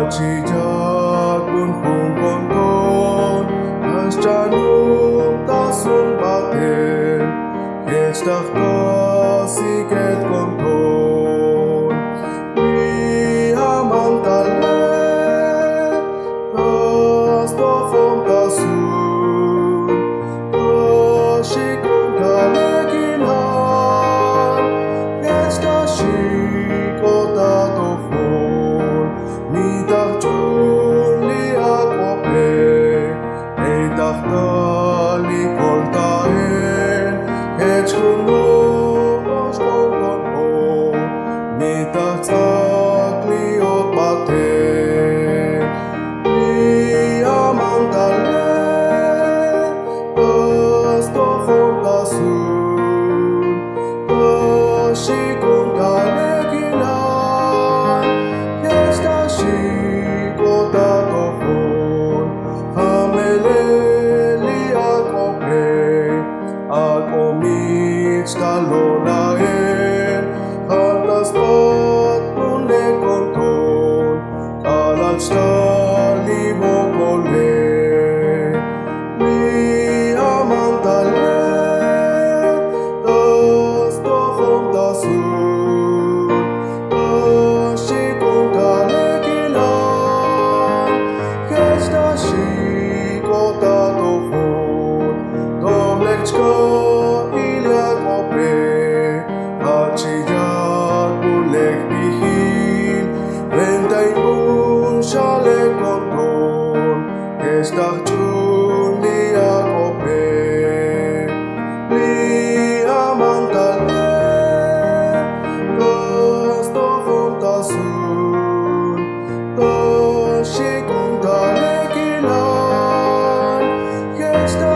Hachijak pun konton Hasjanum tasun paten Hechtak siket konton Ni amantale Tas tofom tasun Shikun kalekinhan Hechta tofon Nitach chun liak ope Eitach tali kol taen Hechkun los konton po Nitach tzak liot paten Ni amantale Tas tofon tasun Shikun kalekinhan Hechta tofon Hamele liak ope Ako mitztalolaen Hatas pot pune konton Kalach tali bokole Ni amantale Tas tofon tasun Shikun kalekinhan Hechta tofon Doblechka iliak ope Hachijak pulek pihin Ventain pun shalek konton Hechta chun liak ope Li amantale Tas tofon tasun Shikun kalekinhan Hechta